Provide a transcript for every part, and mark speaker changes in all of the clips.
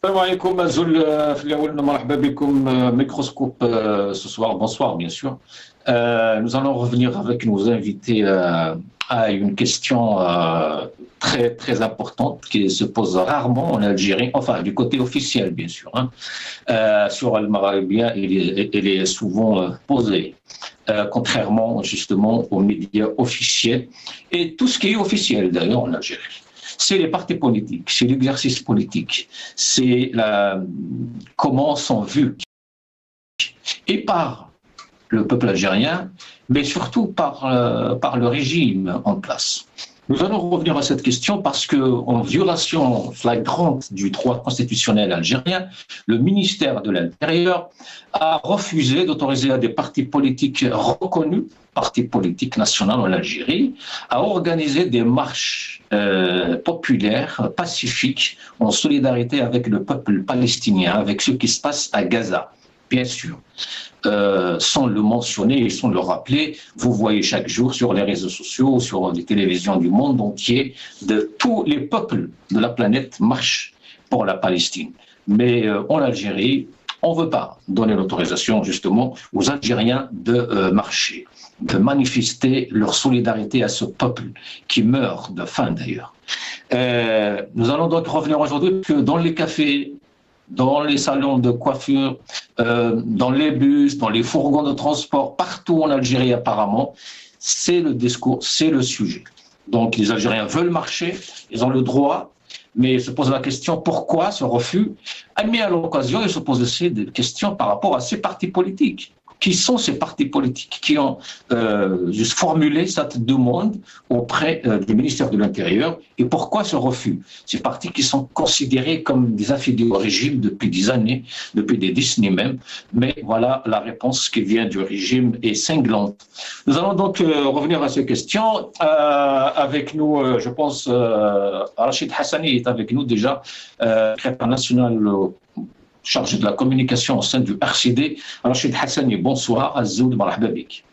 Speaker 1: السلام عليكم Azul, في الأول مرحبا بكم microscope ce soir, bonsoir bien sûr. Nous allons revenir avec nos invités à une question très très importante qui se pose rarement en Algérie, enfin du côté officiel bien sûr. Sur Al-Maghribia, elle est souvent posée, contrairement justement aux médias officiels et tout ce qui est officiel d'ailleurs en Algérie. C'est les partis politiques, c'est l'exercice politique, c'est comment sont vus et par le peuple algérien, mais surtout par le régime en place. Nous allons revenir à cette question parce qu'en violation flagrante du droit constitutionnel algérien, le ministère de l'Intérieur a refusé d'autoriser à des partis politiques reconnus, partis politiques nationaux en Algérie, à organiser des marches populaires, pacifiques, en solidarité avec le peuple palestinien, avec ce qui se passe à Gaza, bien sûr. Sans le mentionner et sans le rappeler, vous voyez chaque jour sur les réseaux sociaux, sur les télévisions du monde entier, de tous les peuples de la planète marchent pour la Palestine. Mais en Algérie, on ne veut pas donner l'autorisation justement aux Algériens de marcher, de manifester leur solidarité à ce peuple qui meurt de faim d'ailleurs. Nous allons donc revenir aujourd'hui que dans les cafés, dans les salons de coiffure, dans les bus, dans les fourgons de transport, partout en Algérie apparemment, c'est le discours, c'est le sujet. Donc les Algériens veulent marcher, ils ont le droit, mais ils se posent la question pourquoi ce refus. Mais à l'occasion, ils se posent aussi des questions par rapport à ces partis politiques. Qui sont ces partis politiques qui ont juste formulé cette demande auprès du ministère de l'Intérieur et pourquoi ce refus? Ces partis qui sont considérés comme des affidés au régime depuis des années, depuis des décennies même, mais voilà la réponse qui vient du régime est cinglante. Nous allons donc revenir à ces questions avec nous, je pense, Rachid Hassani est avec nous déjà, secrétaire national chargé de la communication au sein du RCD. Rachid Hassani, bonsoir. Azoul, marhaba bik.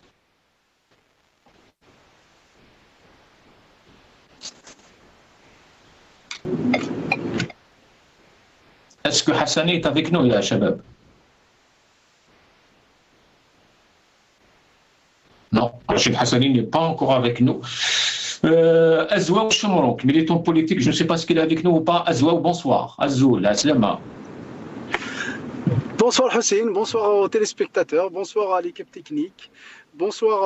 Speaker 1: Est-ce que Hassani est avec nous, ya Shabab? Non, Rachid Hassani n'est pas encore avec nous. Azoul Chomronk, militant politique, je ne sais pas ce qu'il est avec nous ou pas. Azoul, bonsoir. Azoul, Aslama.
Speaker 2: Bonsoir Hussein, bonsoir aux téléspectateurs, bonsoir à l'équipe technique, bonsoir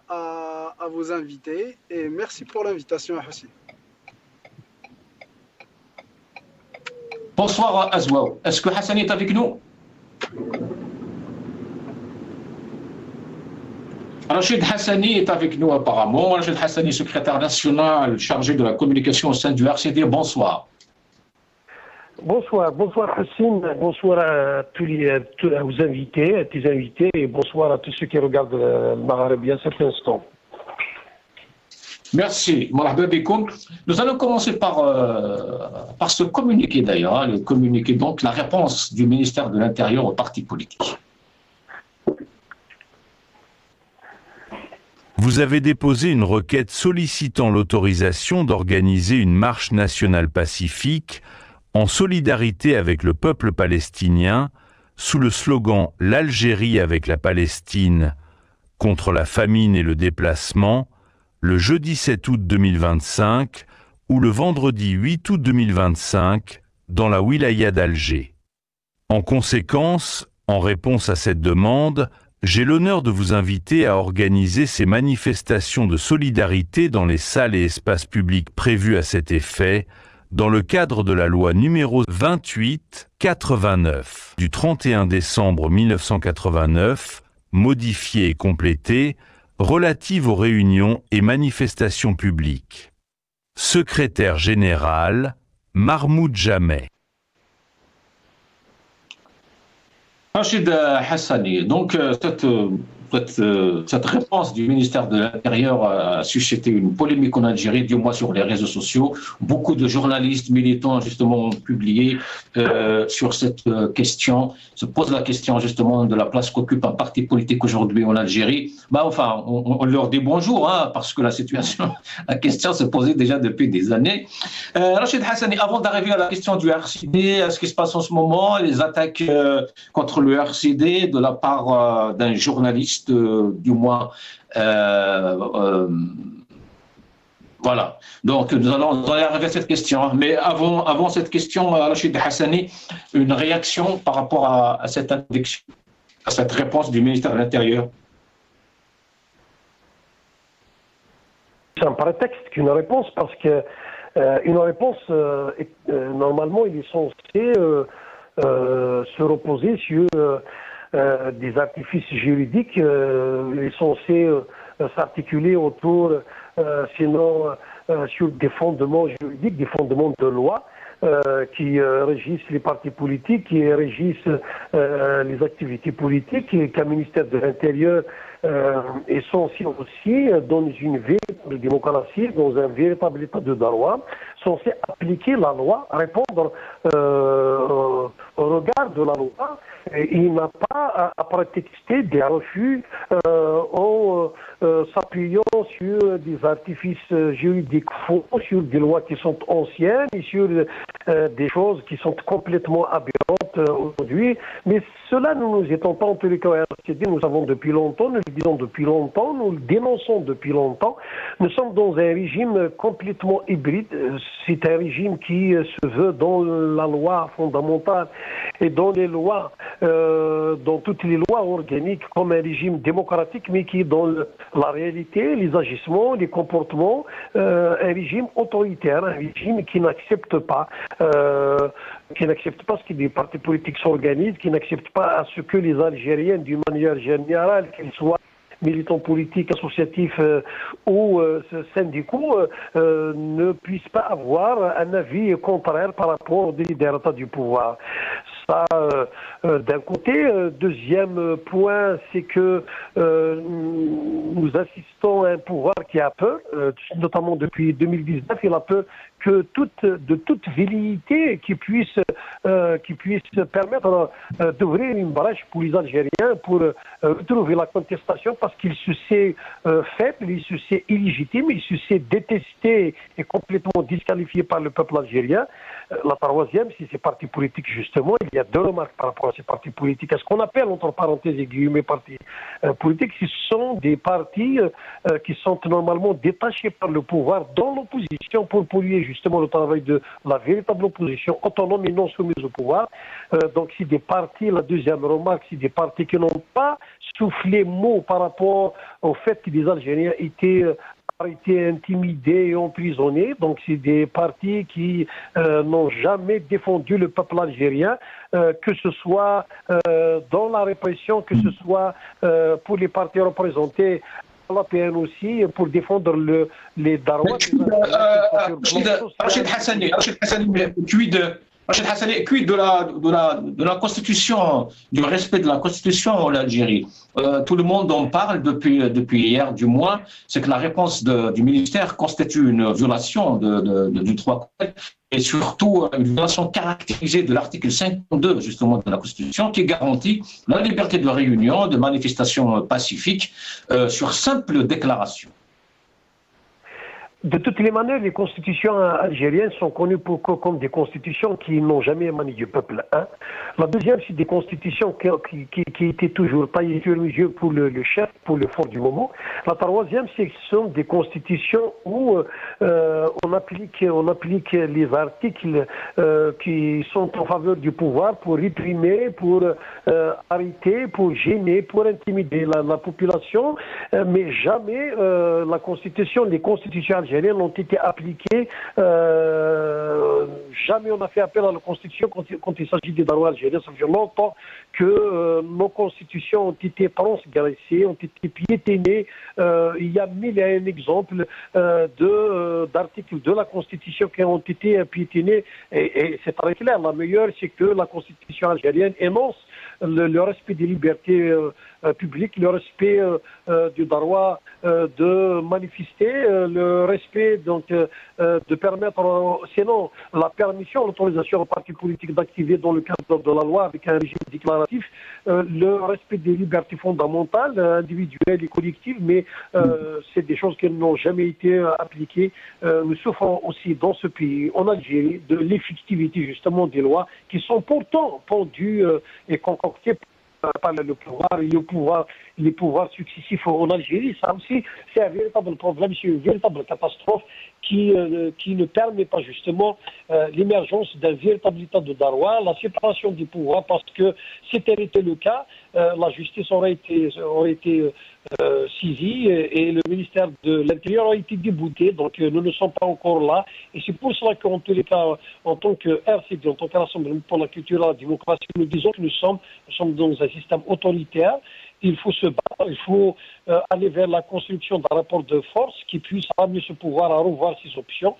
Speaker 2: à vos invités et merci pour l'invitation Hussein.
Speaker 1: Bonsoir Azwaou. Est-ce que Hassan est avec nous? Rachid Hassani est avec nous apparemment. Rachid Hassani, secrétaire national chargé de la communication au sein du RCD. Bonsoir.
Speaker 3: Bonsoir Hassim, bonsoir à tous vos invités, à tes invités et bonsoir à tous ceux qui regardent le Maghribia à cet instant.
Speaker 1: Merci. Nous allons commencer par ce communiqué d'ailleurs, le communiqué donc, la réponse du ministère de l'Intérieur aux partis politiques.
Speaker 4: Vous avez déposé une requête sollicitant l'autorisation d'organiser une marche nationale pacifique en solidarité avec le peuple palestinien, sous le slogan « L'Algérie avec la Palestine, contre la famine et le déplacement », le jeudi 7 août 2025 ou le vendredi 8 août 2025 dans la wilaya d'Alger. En conséquence, en réponse à cette demande, j'ai l'honneur de vous inviter à organiser ces manifestations de solidarité dans les salles et espaces publics prévus à cet effet, dans le cadre de la loi numéro 28/89 du 31 décembre 1989, modifiée et complétée, relative aux réunions et manifestations publiques. Secrétaire général, Mahmoud Jameh.
Speaker 1: Rachid Hassani, donc cette réponse du ministère de l'Intérieur a suscité une polémique en Algérie, du moins sur les réseaux sociaux. Beaucoup de journalistes militants justement ont publié sur cette question, se posent la question justement de la place qu'occupe un parti politique aujourd'hui en Algérie. Enfin, on leur dit bonjour, hein, parce que la question se posait déjà depuis des années. Rachid Hassani, avant d'arriver à la question du RCD, ce qui se passe en ce moment, les attaques contre le RCD de la part d'un journaliste, du moins, voilà. Donc, nous allons arriver à cette question. Mais avant cette question, Rachid Hassani, une réaction par rapport à cette interdiction, à cette réponse du ministère de l'Intérieur.
Speaker 3: C'est un prétexte qu'une réponse, parce que une réponse, normalement, il est censé se reposer sur des artifices juridiques, il est censé s'articuler autour, sinon sur des fondements juridiques, des fondements de loi qui régissent les partis politiques, qui régissent les activités politiques, et qu'un ministère de l'Intérieur est censé aussi, dans une véritable démocratie, dans un véritable état de droit, censé appliquer la loi, répondre au regard de la loi. Et il n'a pas à prétexter des refus en s'appuyant sur des artifices juridiques faux, sur des lois qui sont anciennes et sur des choses qui sont complètement aberrantes aujourd'hui. Mais cela, nous nous étons pas en tous les cas à RCD, nous savons depuis longtemps, nous le disons depuis longtemps, nous le dénonçons depuis longtemps. Nous sommes dans un régime complètement hybride. C'est un régime qui se veut dans la loi fondamentale et dans les lois, dans toutes les lois organiques, comme un régime démocratique, mais qui dans la réalité, les agissements, les comportements, un régime autoritaire, un régime qui n'accepte pas ce que les partis politiques s'organisent, qui n'accepte pas à ce que les Algériens, d'une manière générale, qu'ils soient militants politiques, associatifs ou syndicaux, ne puissent pas avoir un avis contraire par rapport au délibérateur du pouvoir. Ça, d'un côté. Deuxième point, c'est que nous assistons à un pouvoir qui a peur, notamment depuis 2019, il a peur que de toute velléité qui puisse permettre d'ouvrir une brèche pour les Algériens pour retrouver la contestation, parce qu'il se sait faible, il se sait illégitime, il se sait détesté et complètement disqualifié par le peuple algérien. La troisième, c'est ces partis politiques, justement. Il y a deux remarques par rapport à ces partis politiques. À ce qu'on appelle, entre parenthèses et guillemets, partis politiques, ce sont des partis qui sont normalement détachés par le pouvoir dans l'opposition pour polluer justement le travail de la véritable opposition, autonome et non soumise au pouvoir. Donc c'est des partis, la deuxième remarque, c'est des partis qui n'ont pas soufflé mot par rapport au fait que les Algériens étaient intimidés et emprisonnés. Donc c'est des partis qui n'ont jamais défendu le peuple algérien, que ce soit dans la répression, que ce soit pour les partis représentés à la PN aussi, pour défendre les Darouas.
Speaker 1: Rachid Hassani, Rachid Hassani, quid de la Constitution, du respect de la Constitution en Algérie? Tout le monde en parle depuis hier, du moins. C'est que la réponse du ministère constitue une violation du droit et surtout une violation caractérisée de l'article 52 justement de la Constitution, qui garantit la liberté de réunion, de manifestation pacifique sur simple déclaration.
Speaker 3: De toutes les manières, les constitutions algériennes sont connues comme des constitutions qui n'ont jamais émané du peuple. La deuxième, c'est des constitutions qui étaient toujours taillées sur mesure pour le chef, pour le fort du moment. La troisième, c'est que ce sont des constitutions où on applique les articles qui sont en faveur du pouvoir pour réprimer, pour arrêter, pour gêner, pour intimider la population. Mais jamais les constitutions algériennes ont été appliquées. Jamais on a fait appel à la Constitution quand il s'agit des Darouas algériens. Ça fait longtemps que nos constitutions ont été transgressées, ont été piétinées. Il y a mille et un exemples d'articles de la Constitution qui ont été piétinés. Et c'est très clair. La meilleure, c'est que la Constitution algérienne énonce le respect des libertés public, le respect du droit de manifester, le respect donc de permettre, sinon la permission, l'autorisation aux partis politiques d'activer dans le cadre de la loi avec un régime déclaratif, le respect des libertés fondamentales, individuelles et collectives, mais c'est des choses qui n'ont jamais été appliquées. Nous souffrons aussi dans ce pays, en Algérie, de l'effectivité justement des lois qui sont pourtant pendues et concoctées par le pouvoir et les pouvoirs successifs en Algérie. Ça aussi, c'est un véritable problème, c'est une véritable catastrophe qui ne permet pas justement l'émergence d'un véritable état de droit, la séparation des pouvoirs, parce que si tel était le cas, la justice aurait été saisie et le ministère de l'Intérieur aurait été débouté. Donc nous ne sommes pas encore là. Et c'est pour cela qu'en tous les cas, en tant que RCD, en tant que Rassemblement pour la culture et la démocratie, nous disons que nous sommes dans un système autoritaire. Il faut se battre, il faut aller vers la construction d'un rapport de force qui puisse amener ce pouvoir à revoir ses options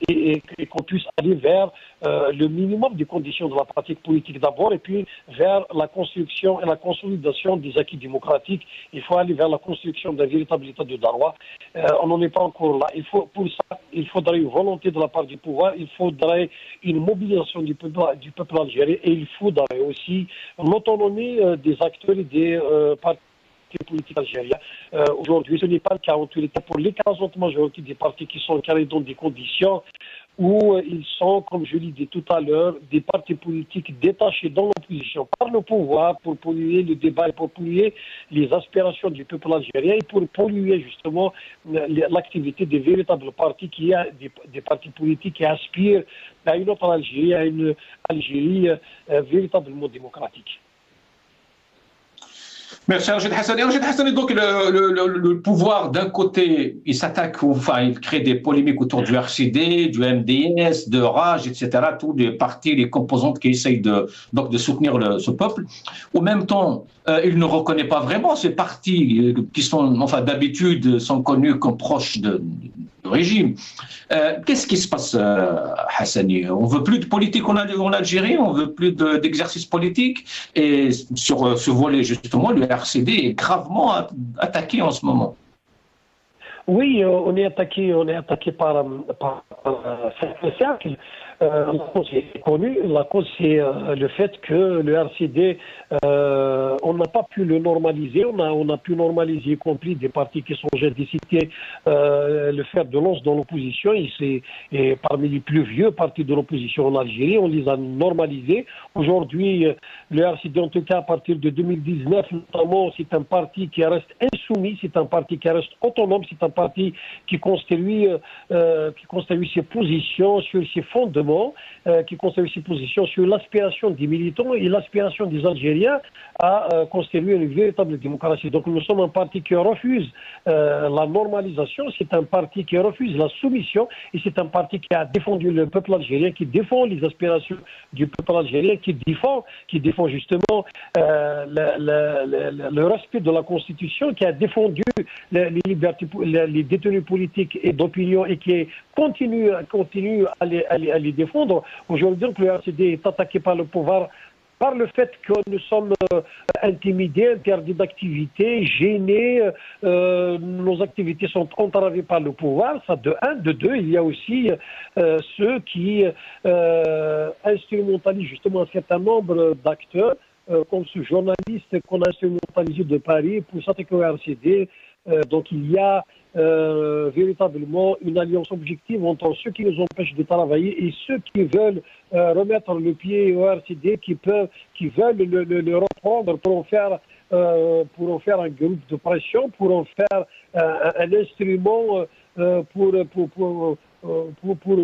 Speaker 3: et qu'on puisse aller vers le minimum des conditions de la pratique politique d'abord et puis vers la construction et la consolidation des acquis démocratiques. Il faut aller vers la construction d'un véritable état de droit. On n'en est pas encore là. Pour ça, il faudrait une volonté de la part du pouvoir, il faudrait une mobilisation du peuple algérien et il faudrait aussi l'autonomie des acteurs et des partis politiques algériens. Aujourd'hui, ce n'est pas le cas en tous les cas pour l'écrasante majorité des partis qui sont carrés dans des conditions où ils sont, comme je l'ai dit tout à l'heure, des partis politiques détachés dans l'opposition par le pouvoir pour polluer le débat et pour polluer les aspirations du peuple algérien et pour polluer justement l'activité des véritables partis des partis politiques qui aspirent à une autre Algérie, à une Algérie véritablement démocratique.
Speaker 1: Merci Rachid Hassani. Rachid Hassani, donc le pouvoir d'un côté, il s'attaque, enfin il crée des polémiques autour du RCD, du MDS, de Rage, etc. Tous les partis, les composantes qui essayent de soutenir ce peuple. Au même temps, il ne reconnaît pas vraiment ces partis qui sont, enfin d'habitude, sont connus comme proches du régime. Qu'est-ce qui se passe, Hassani? On veut plus de politique en Algérie, on veut plus d'exercice politique, et sur ce volet justement, le RCD est gravement attaqué en ce moment.
Speaker 3: Oui, on est attaqué par certains cercles. La cause est connue. La cause, c'est le fait que le RCD, on n'a pas pu le normaliser. On a pu normaliser, y compris des partis qui sont j'ai cité, le fer de lance dans l'opposition. Et parmi les plus vieux partis de l'opposition en Algérie, on les a normalisés. Aujourd'hui, le RCD, en tout cas à partir de 2019, notamment, c'est un parti qui reste insoumis, c'est un parti qui reste autonome, c'est un parti qui construit ses positions sur ses fondements, qui construit ses positions sur l'aspiration des militants et l'aspiration des Algériens à construire une véritable démocratie. Donc nous sommes un parti qui refuse la normalisation, c'est un parti qui refuse la soumission et c'est un parti qui a défendu le peuple algérien, qui défend les aspirations du peuple algérien, qui défend justement le respect de la Constitution, qui a défendu les libertés, les détenus politiques et d'opinion et qui continue à les défendre. Aujourd'hui, le RCD est attaqué par le pouvoir par le fait que nous sommes intimidés, interdits d'activité, gênés, nos activités sont entravées par le pouvoir, ça de un. De deux, il y a aussi ceux qui instrumentalisent justement un certain nombre d'acteurs, comme ce journaliste qu'on a instrumentalisé de Paris pour s'attaquer au RCD. Donc il y a véritablement une alliance objective entre ceux qui nous empêchent de travailler et ceux qui veulent remettre le pied au RCD, qui veulent le reprendre pour en faire un groupe de pression, pour en faire un instrument pour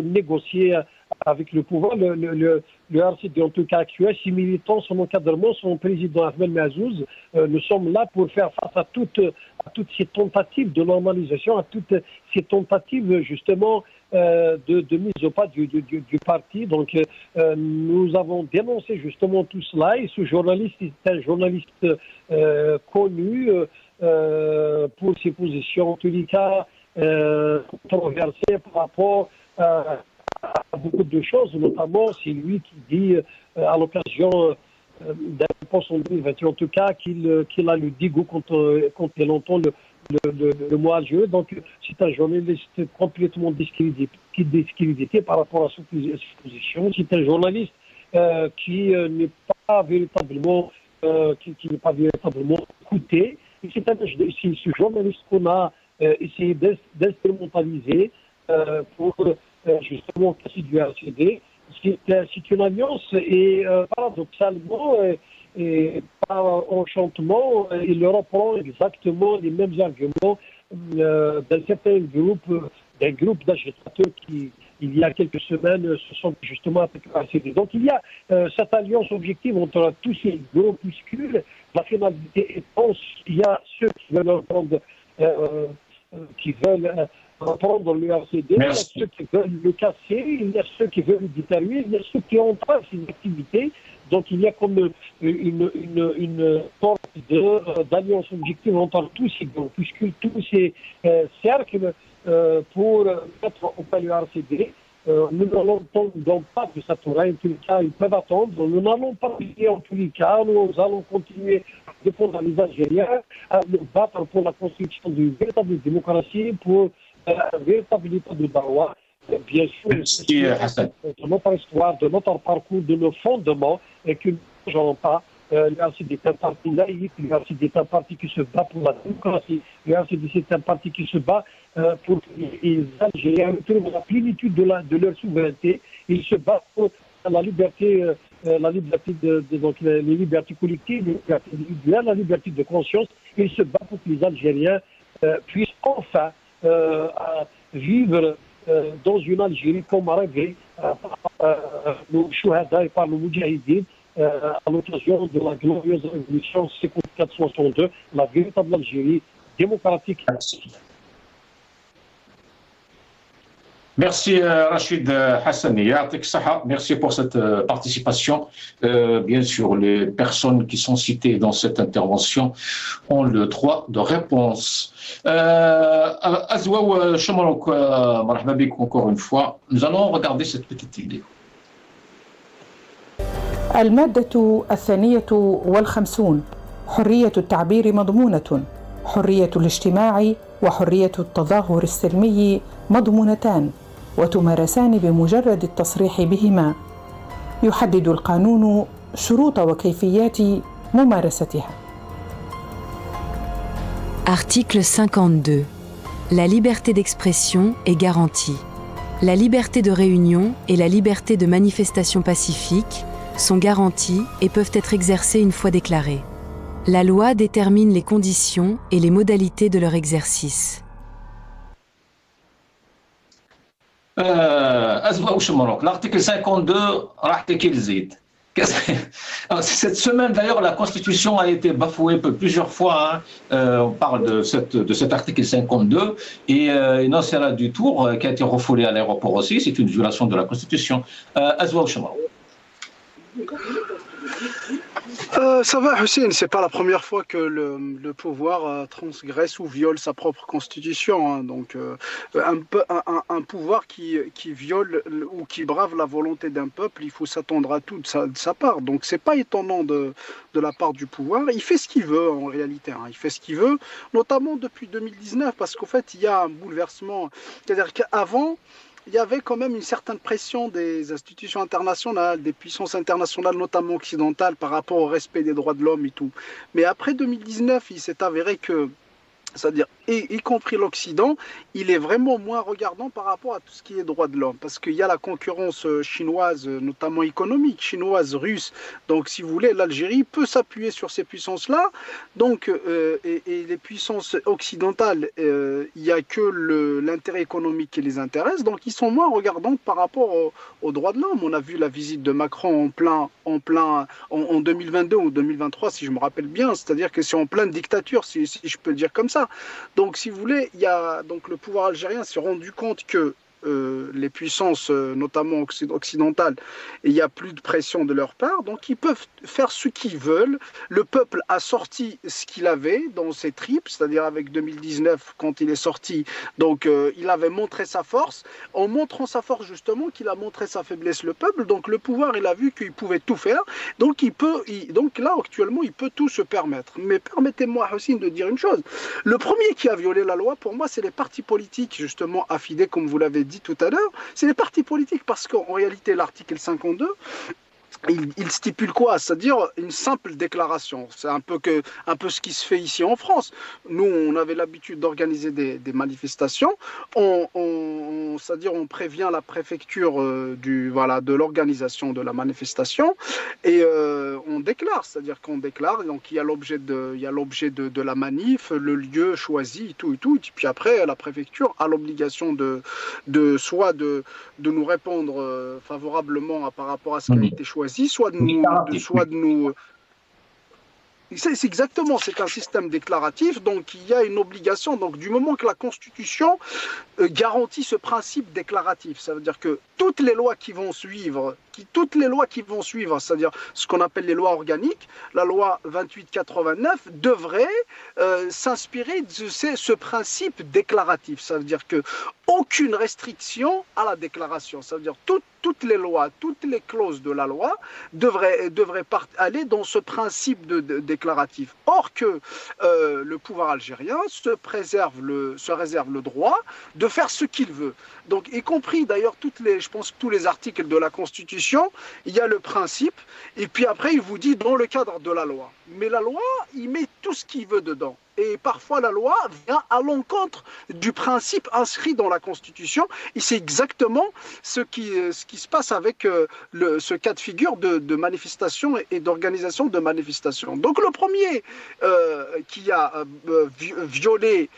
Speaker 3: négocier avec le pouvoir. Le RCD, en tout cas actuel, ses militants, son encadrement, son président Ahmed Mazouz, nous sommes là pour faire face à toutes ces tentatives de normalisation, à toutes ces tentatives justement de mise au pas du parti. Donc nous avons dénoncé justement tout cela et ce journaliste est un journaliste connu pour ses positions, en tous les cas controversées par rapport à beaucoup de choses, notamment c'est lui qui dit à l'occasion de réponse en 2021, en tout cas, qu'il a le dégoût quand il entend le mot Alger. Donc, c'est un journaliste complètement discrédité par rapport à ses positions. C'est un journaliste qui n'est pas véritablement écouté. Et c'est ce journaliste qu'on a essayé d'instrumentaliser pour justement casser du RCD. C'est une alliance et paradoxalement et par enchantement, il reprend exactement les mêmes arguments d'un certain groupe d'agitateurs qui, il y a quelques semaines, se sont justement attaqués à RCD. Donc il y a cette alliance objective entre tous ces groupuscules. La finalité étant, il y a ceux qui veulent reprendre le RCD, il y a ceux qui veulent le casser, il y a ceux qui veulent le détruire, il y a ceux qui entravent ces activités. Donc il y a comme une sorte d'alliance objective entre tous ces groupuscules, tous ces cercles pour mettre au palais le RCD. Nous n'entendons pas de cette oreille, en tous les cas, ils peuvent attendre. Nous n'allons pas payer en tous les cas, nous allons continuer à défendre les Algériens, à nous battre pour la construction d'une véritable démocratie, pour un véritable état de droit. Bien sûr, de notre histoire, de notre parcours, de nos fondements, et que nous ne changeons pas. Le RCD est un parti laïque, le RCD est un parti qui se bat pour la démocratie, le RCD c'est un parti qui se bat pour que les Algériens retrouvent la plénitude de leur souveraineté. Ils se battent pour la liberté, donc les libertés collectives, les libertés individuelles, la liberté de conscience. Ils se battent pour que les Algériens puissent enfin vivre dans une Algérie comme rêvé par nos chouhada et par nos moudjahidines à l'occasion de la glorieuse révolution 54-62, la véritable Algérie démocratique.
Speaker 1: Merci Rachid Hassani. Merci pour cette participation. Bien sûr, les personnes qui sont citées dans cette intervention ont le droit de réponse. Azwa Chamalok, marhaba bik encore une fois. Nous allons regarder cette petite vidéo.
Speaker 5: المادة 52 حرية التعبير مضمونة، حرية الاجتماع وحرية التظاهر السلمي مضمونتان وتمارسان بمجرد التصريح بهما. يحدد القانون شروط وكيفيات ممارستها.
Speaker 6: Article 52. La liberté d'expression est garantie. La liberté de réunion et la liberté de manifestation pacifique sont garanties et peuvent être exercées une fois déclarées. La loi détermine les conditions et les modalités de leur exercice.
Speaker 1: L'article 52, cette semaine, d'ailleurs, la Constitution a été bafouée plusieurs fois. On parle de cet article 52 et Nassera du Tour qui a été refoulé à l'aéroport aussi. C'est une violation de la Constitution.
Speaker 2: Ça va, Hussein, c'est pas la première fois que le pouvoir transgresse ou viole sa propre constitution. Hein. Donc, un pouvoir qui viole ou qui brave la volonté d'un peuple, il faut s'attendre à tout de sa part. Donc, c'est pas étonnant de la part du pouvoir. Il fait ce qu'il veut en réalité. Hein. Il fait ce qu'il veut, notamment depuis 2019, parce qu'en fait, il y a un bouleversement. C'est-à-dire qu'avant, il y avait quand même une certaine pression des institutions internationales, des puissances internationales, notamment occidentales, par rapport au respect des droits de l'homme et tout. Mais après 2019, il s'est avéré que, c'est-à-dire, y compris l'Occident, il est vraiment moins regardant par rapport à tout ce qui est droits de l'homme. Parce qu'il y a la concurrence chinoise, notamment économique, chinoise, russe. Donc, si vous voulez, l'Algérie peut s'appuyer sur ces puissances-là. Donc, et les puissances occidentales, il n'y a que l'intérêt économique qui les intéresse. Donc, ils sont moins regardants par rapport aux droits de l'homme. On a vu la visite de Macron en 2022 ou 2023, si je me rappelle bien. C'est-à-dire que c'est en pleine dictature, si je peux le dire comme ça. Donc, si vous voulez, donc le pouvoir algérien s'est rendu compte que les puissances, notamment occidentales, il n'y a plus de pression de leur part, donc ils peuvent faire ce qu'ils veulent. Le peuple a sorti ce qu'il avait dans ses tripes, c'est-à-dire avec 2019, quand il est sorti, donc il avait montré sa force. En montrant sa force, justement, qu'il a montré sa faiblesse, le peuple, donc le pouvoir, il a vu qu'il pouvait tout faire, donc donc là, actuellement, il peut tout se permettre. Mais permettez-moi, Hossein, de dire une chose. Le premier qui a violé la loi, pour moi, c'est les partis politiques, justement, affidés, comme vous l'avez dit tout à l'heure. C'est les partis politiques, parce qu'en réalité, l'article 52, il stipule quoi? C'est-à-dire une simple déclaration. C'est un peu ce qui se fait ici en France. Nous, on avait l'habitude d'organiser des manifestations. C'est-à-dire on prévient la préfecture de l'organisation de la manifestation et on déclare. C'est-à-dire qu'on déclare. Donc il y a l'objet de la manif, le lieu choisi, tout et tout. Et puis après, la préfecture a l'obligation de nous répondre favorablement par rapport à ce qui a été choisi. Soit de nous. C'est exactement, c'est un système déclaratif, donc il y a une obligation. Donc du moment que la Constitution garantit ce principe déclaratif, ça veut dire que toutes les lois qui vont suivre, c'est-à-dire ce qu'on appelle les lois organiques, la loi 2889 devrait s'inspirer de ce principe déclaratif. Ça veut dire que aucune restriction à la déclaration. Ça veut dire toutes les lois, toutes les clauses de la loi devraient aller dans ce principe déclaratif. Or que le pouvoir algérien se réserve le droit de faire ce qu'il veut. Donc, y compris d'ailleurs je pense tous les articles de la Constitution, il y a le principe, et puis après il vous dit dans le cadre de la loi. Mais la loi, il met tout ce qu'il veut dedans. Et parfois la loi vient à l'encontre du principe inscrit dans la Constitution. Et c'est exactement ce qui se passe avec ce cas de figure de manifestation et d'organisation de manifestation. Donc le premier qui a violé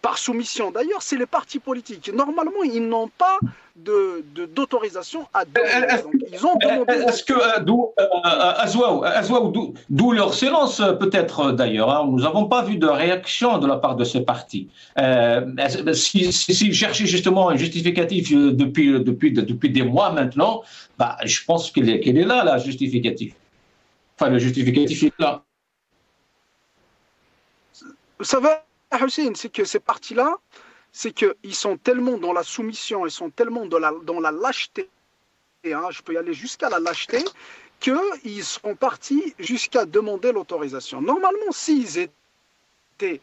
Speaker 2: par soumission, d'ailleurs, c'est les partis politiques. Normalement, ils n'ont pas d'autorisation à demander. Donc, ils ont demandé.
Speaker 1: Est-ce que d'où leur silence peut-être d'ailleurs, hein, nous n'avons pas vu de réaction de la part de ces partis. S'ils cherchaient justement un justificatif depuis des mois maintenant, bah, je pense qu'il est là, la justificatif. Enfin, le justificatif est là.
Speaker 2: Vous savez, Hossein, c'est que ces partis-là, c'est qu'ils sont tellement dans la soumission, ils sont tellement dans la lâcheté, hein, je peux y aller jusqu'à la lâcheté, qu'ils sont partis jusqu'à demander l'autorisation. Normalement, s'ils étaient...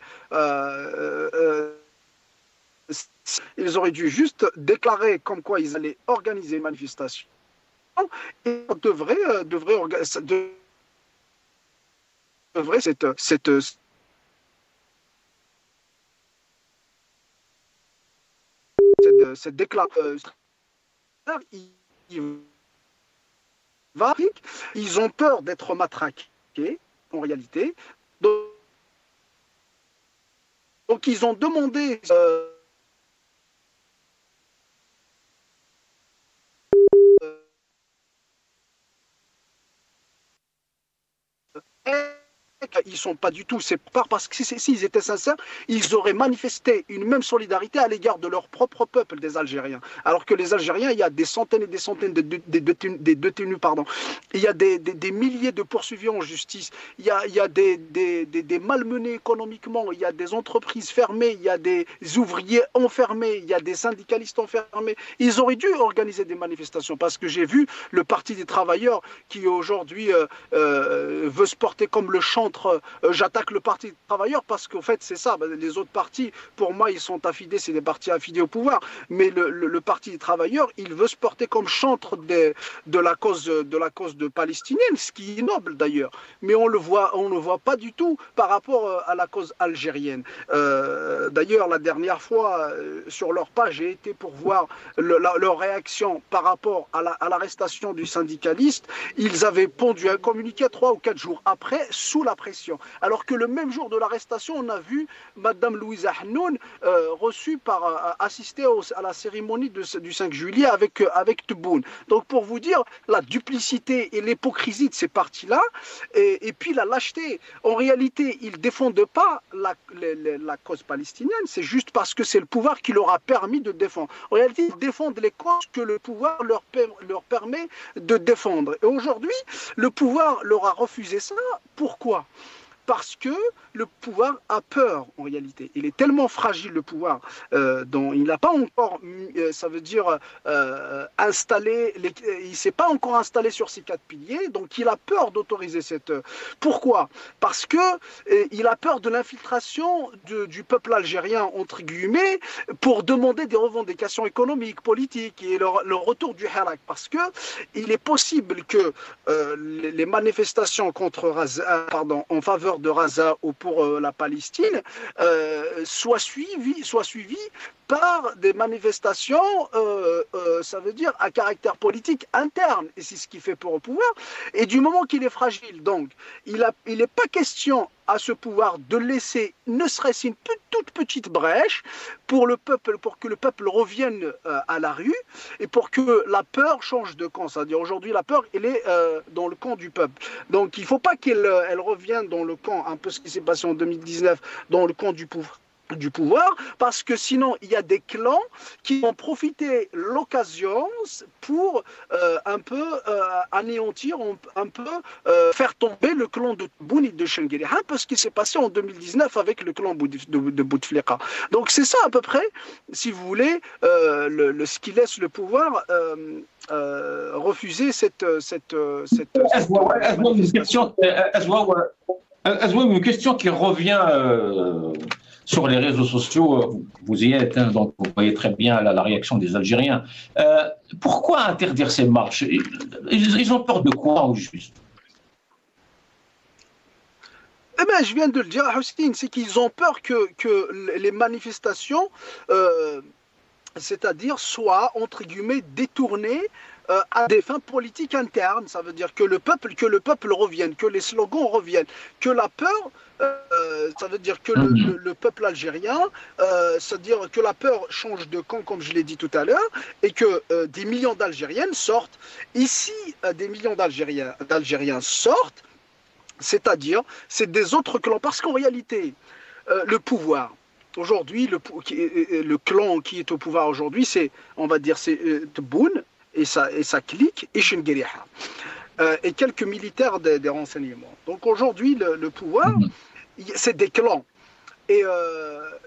Speaker 2: ils auraient dû juste déclarer comme quoi ils allaient organiser une manifestation et devraient cette déclaration, ils ont peur d'être matraqués, en réalité. Donc ils ont demandé ils sont pas du tout, c'est pas parce que s'ils étaient sincères, ils auraient manifesté une même solidarité à l'égard de leur propre peuple, des Algériens. Alors que les Algériens, il y a des centaines et des centaines de détenus, pardon. Il y a des milliers de poursuivis en justice. Il y a des malmenés économiquement. Il y a des entreprises fermées. Il y a des ouvriers enfermés. Il y a des syndicalistes enfermés. Ils auraient dû organiser des manifestations parce que j'ai vu le Parti des travailleurs qui aujourd'hui veut se porter comme le chantre. J'attaque le Parti des travailleurs parce qu'en fait c'est ça, les autres partis pour moi ils sont affidés, c'est des partis affidés au pouvoir, mais le Parti des travailleurs il veut se porter comme chantre de la cause palestinienne, ce qui est noble d'ailleurs, mais on ne le voit pas du tout par rapport à la cause algérienne. D'ailleurs la dernière fois sur leur page j'ai été pour voir leur réaction par rapport à l'arrestation du syndicaliste. Ils avaient pondu un communiqué 3 ou 4 jours après sous la pression pression. Alors que le même jour de l'arrestation, on a vu Madame Louisa Hanoun assister à la cérémonie du 5 juillet avec Tebboune. Donc pour vous dire la duplicité et l'hypocrisie de ces partis-là, et puis la lâcheté. En réalité, ils ne défendent pas la cause palestinienne, c'est juste parce que c'est le pouvoir qui leur a permis de défendre. En réalité, ils défendent les causes que le pouvoir leur permet de défendre. Et aujourd'hui, le pouvoir leur a refusé ça. Pourquoi ? Parce que le pouvoir a peur, en réalité. Il est tellement fragile, le pouvoir, dont il n'a pas encore, ça veut dire, installé, il ne s'est pas encore installé sur ses 4 piliers, donc il a peur d'autoriser cette... Pourquoi ? Parce qu'il a peur de l'infiltration du peuple algérien, entre guillemets, pour demander des revendications économiques, politiques, et le retour du Hirak. Parce qu'il est possible que les manifestations en faveur de Gaza ou pour la Palestine soit suivi par des manifestations, ça veut dire à caractère politique interne, et c'est ce qu'il fait pour le pouvoir. Et du moment qu'il est fragile, donc, il n'est pas question à ce pouvoir de laisser ne serait-ce une toute petite brèche pour que le peuple revienne à la rue et pour que la peur change de camp. C'est-à-dire aujourd'hui la peur, elle est dans le camp du peuple. Donc il ne faut pas qu'elle revienne dans le camp, un peu ce qui s'est passé en 2019, dans le camp du pouvoir, parce que sinon il y a des clans qui vont profiter l'occasion pour un peu anéantir, un peu faire tomber le clan de Tebboune et de Chengueri, un peu ce qui s'est passé en 2019 avec le clan de Bouteflika. Donc c'est ça à peu près, si vous voulez, ce qui laisse le pouvoir refuser cette
Speaker 1: une question qui revient sur les réseaux sociaux. Vous y êtes, hein, donc vous voyez très bien la réaction des Algériens. Pourquoi interdire ces marches? Ils ont peur de quoi au juste?
Speaker 2: Eh bien, je viens de le dire à Hussein, c'est qu'ils ont peur que les manifestations, c'est-à-dire soient, entre guillemets, détournées à des fins politiques internes. Ça veut dire que le peuple revienne, que les slogans reviennent, que la peur, ça veut dire que le peuple algérien, c'est-à-dire que la peur change de camp, comme je l'ai dit tout à l'heure, et que des millions d'Algériennes sortent. Ici, des millions d'Algériens sortent, c'est-à-dire, c'est des autres clans. Parce qu'en réalité, le pouvoir, aujourd'hui, le clan qui est au pouvoir aujourd'hui, c'est, on va dire, c'est Tebboune et sa clique et Chengueri et quelques militaires des renseignements. Donc aujourd'hui, le pouvoir, c'est des clans. Et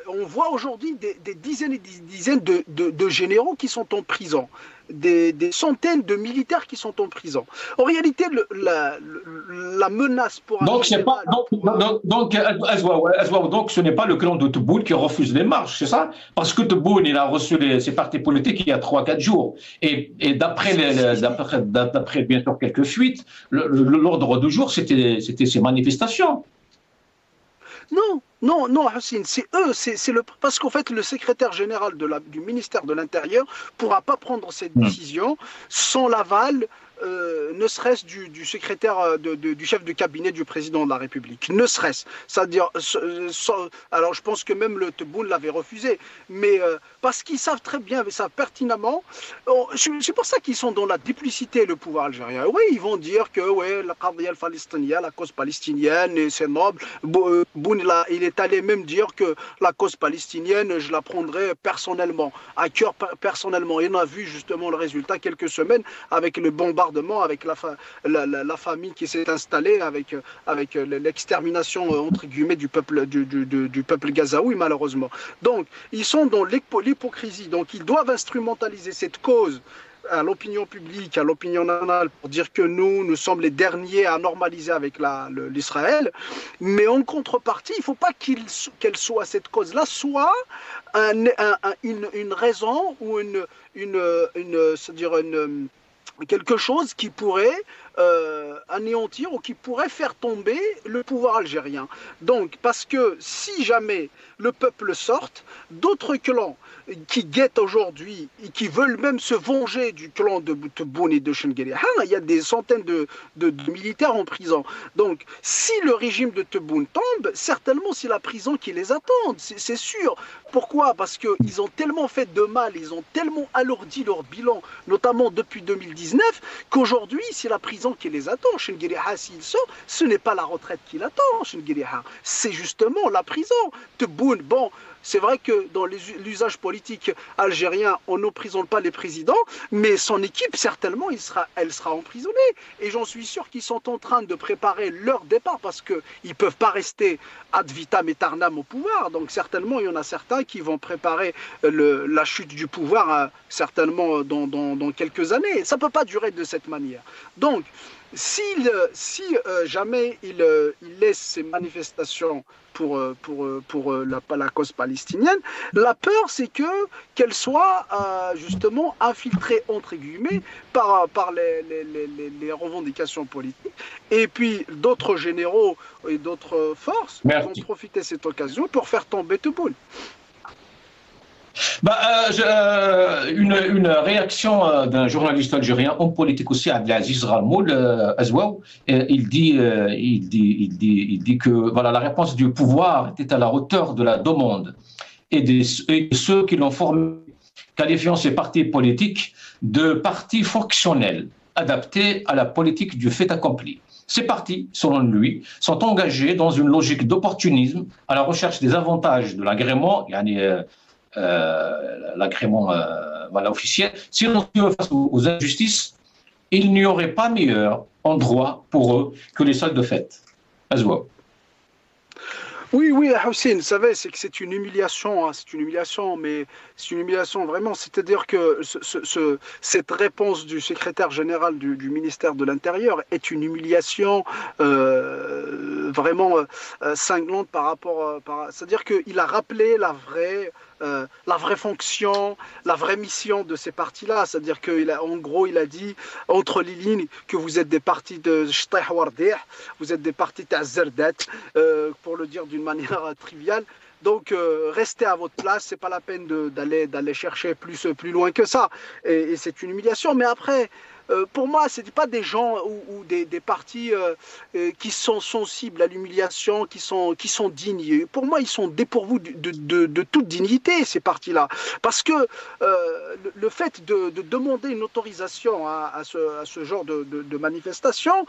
Speaker 2: on voit aujourd'hui des dizaines et des dizaines de généraux qui sont en prison, des centaines de militaires qui sont en prison. En réalité, la menace pour...
Speaker 1: Donc, donc ce n'est pas le clan de Tebboune qui refuse les marches, c'est ça? Parce que Tebboune, il a reçu ses partis politiques il y a 3-4 jours. Et d'après bien sûr quelques fuites, l'ordre du jour, c'était ces manifestations.
Speaker 2: Non, Hussein, c'est eux, parce qu'en fait, le secrétaire général du ministère de l'Intérieur ne pourra pas prendre cette décision sans l'aval, ne serait-ce du secrétaire, du chef de cabinet du président de la République, ne serait-ce. C'est-à-dire, alors je pense que même le Tebboune l'avait refusé, mais parce qu'ils savent très bien, ils savent pertinemment, c'est pour ça qu'ils sont dans la duplicité, le pouvoir algérien. Oui, ils vont dire que la qadiyya al-palestinienne, la cause palestinienne, c'est noble. Boun, il est allé même dire que la cause palestinienne, je la prendrai personnellement, à cœur personnellement. Et on a vu justement le résultat quelques semaines avec le bombardement, avec la famille qui s'est installée, avec l'extermination entre guillemets du peuple gazaoui, malheureusement. Donc ils sont dans l'hypocrisie. Donc ils doivent instrumentaliser cette cause à l'opinion publique, à l'opinion nationale, pour dire que nous sommes les derniers à normaliser avec l'Israël. Mais en contrepartie, il ne faut pas qu'elle soit, cette cause-là, soit une raison ou c'est-à-dire quelque chose qui pourrait anéantir ou qui pourrait faire tomber le pouvoir algérien. Donc, parce que si jamais le peuple sorte, d'autres clans qui guettent aujourd'hui et qui veulent même se venger du clan de Tebboune et de Chengueria, il y a des centaines de militaires en prison. Donc, si le régime de Tebboune tombe, certainement c'est la prison qui les attend, c'est sûr. Pourquoi? Parce qu'ils ont tellement fait de mal, ils ont tellement alourdi leur bilan, notamment depuis 2019, qu'aujourd'hui c'est la prison qui les attend. Chengueria, s'il sort, ce n'est pas la retraite qui l'attend, Chengueria, c'est justement la prison. Tebboune, bon, c'est vrai que dans l'usage politique algérien, on n'emprisonne pas les présidents, mais son équipe, certainement, elle sera emprisonnée. Et j'en suis sûr qu'ils sont en train de préparer leur départ parce qu'ils ne peuvent pas rester ad vitam aeternam au pouvoir. Donc certainement, il y en a certains qui vont préparer la chute du pouvoir, certainement dans quelques années. Ça ne peut pas durer de cette manière. Donc, si jamais il laisse ces manifestations pour la cause palestinienne, la peur c'est qu'elle soit justement infiltrée entre guillemets par les revendications politiques, et puis d'autres généraux et d'autres forces vont profiter de cette occasion pour faire tomber Tebboune.
Speaker 1: Une réaction d'un journaliste algérien, homme politique aussi, Abdelaziz Ramoul Azouaou, il dit que voilà, la réponse du pouvoir était à la hauteur de la demande et de ceux qui l'ont formé, qualifiant ces partis politiques de partis fonctionnels, adaptés à la politique du fait accompli. Ces partis, selon lui, sont engagés dans une logique d'opportunisme à la recherche des avantages de l'agrément, l'agrément officiel. Si on se face aux injustices, il n'y aurait pas meilleur endroit pour eux que les salles de fête. Azouaou.
Speaker 2: Oui, Houssine, vous savez, c'est que c'est une humiliation, mais c'est une humiliation vraiment. C'est-à-dire que cette réponse du secrétaire général du ministère de l'Intérieur est une humiliation vraiment cinglante par rapport. C'est-à-dire qu'il a rappelé la vraie fonction, la vraie mission de ces partis-là. C'est-à-dire qu'en gros, il a dit entre les lignes que vous êtes des partis de Shtah Wardih, vous êtes des partis de Zerdat, pour le dire d'une manière triviale. Donc, restez à votre place, c'est pas la peine d'aller chercher plus loin que ça. Et c'est une humiliation. Mais après, pour moi, ce n'est pas des gens ou des partis qui sont sensibles à l'humiliation, qui sont dignes. Pour moi, ils sont dépourvus de toute dignité, ces partis-là. Parce que le fait de demander une autorisation à ce genre de manifestation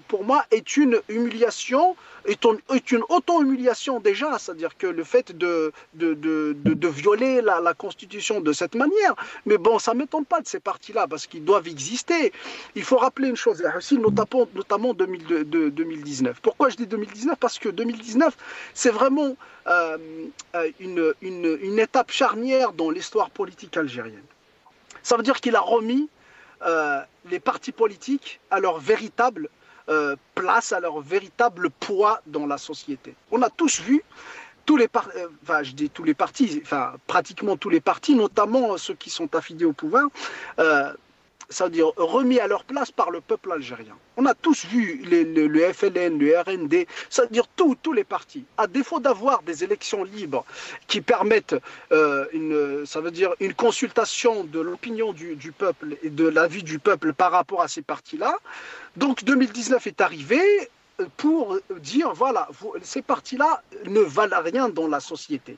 Speaker 2: pour moi, est une humiliation, est une auto-humiliation déjà. C'est-à-dire que le fait de violer la Constitution de cette manière, mais bon, ça ne m'étonne pas de ces partis-là, parce qu'ils doivent exister. Il faut rappeler une chose, aussi, notamment 2019. Pourquoi je dis 2019? Parce que 2019, c'est vraiment une étape charnière dans l'histoire politique algérienne. Ça veut dire qu'il a remis les partis politiques à leur véritable place, à leur véritable poids dans la société. On a tous vu pratiquement tous les partis, notamment ceux qui sont affiliés au pouvoir, c'est-à-dire remis à leur place par le peuple algérien. On a tous vu le FLN, le RND, c'est-à-dire tous les partis. À défaut d'avoir des élections libres qui permettent une consultation de l'opinion du peuple et de l'avis du peuple par rapport à ces partis-là, donc 2019 est arrivé pour dire, voilà, ces partis-là ne valent rien dans la société.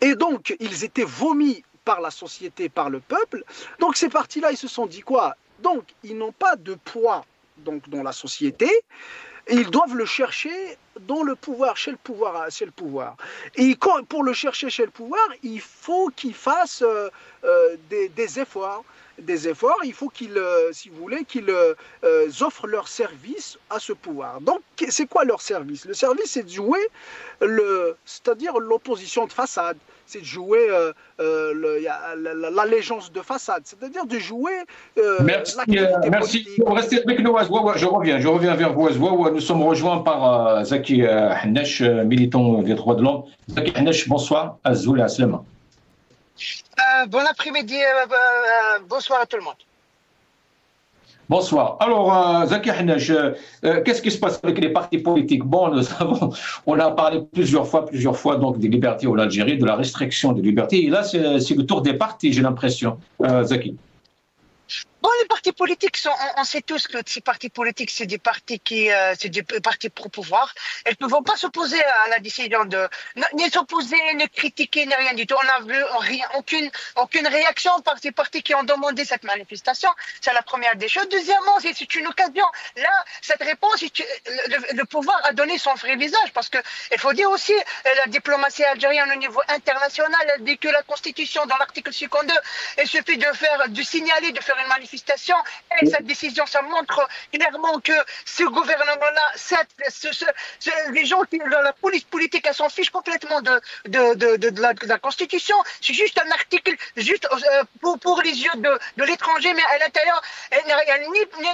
Speaker 2: Et donc, ils étaient vomis par la société, par le peuple. Donc, ces partis-là, ils se sont dit quoi? Donc, ils n'ont pas de poids dans la société. Et ils doivent le chercher dans le pouvoir, chez le pouvoir. Et pour le chercher chez le pouvoir, il faut qu'ils fassent des efforts. Il faut qu'ils, si vous voulez, qu'ils offrent leur service à ce pouvoir. Donc, c'est quoi leur service? Le service, c'est de jouer, c'est-à-dire l'opposition de façade. C'est de jouer l'allégeance de façade, c'est-à-dire de jouer
Speaker 1: merci. Restez avec nous, Azouaou. Je reviens vers vous, Azouaou. Nous sommes rejoints par Zaki Hanesh, militant des droits de l'homme. Zaki Hanesh, bonsoir. Azoul Aslama.
Speaker 7: Bon après-midi, bonsoir à tout le monde.
Speaker 1: Bonsoir. Alors, Zaki Hanaj, qu'est-ce qui se passe avec les partis politiques? Bon, on a parlé plusieurs fois donc des libertés en Algérie, de la restriction des libertés. Et là, c'est le tour des partis, j'ai l'impression. Zaki.
Speaker 7: Bon, les partis politiques, on sait tous que ces partis politiques, c'est des partis c'est des partis pro-pouvoir. Elles ne vont pas s'opposer à la décision ni s'opposer, ni critiquer, ni rien du tout. On n'a vu aucune réaction par ces partis qui ont demandé cette manifestation. C'est la première des choses. Deuxièmement, c'est une occasion. Là, cette réponse, le pouvoir a donné son vrai visage parce que il faut dire aussi, la diplomatie algérienne au niveau international, elle dit que la Constitution, dans l'article 52, il suffit de signaler, de faire une manifestation. Et cette décision, ça montre clairement que ce gouvernement-là, les gens, la police politique, elle s'en fiche complètement de la Constitution. C'est juste un article, juste pour les yeux de l'étranger, mais à l'intérieur, il n'y a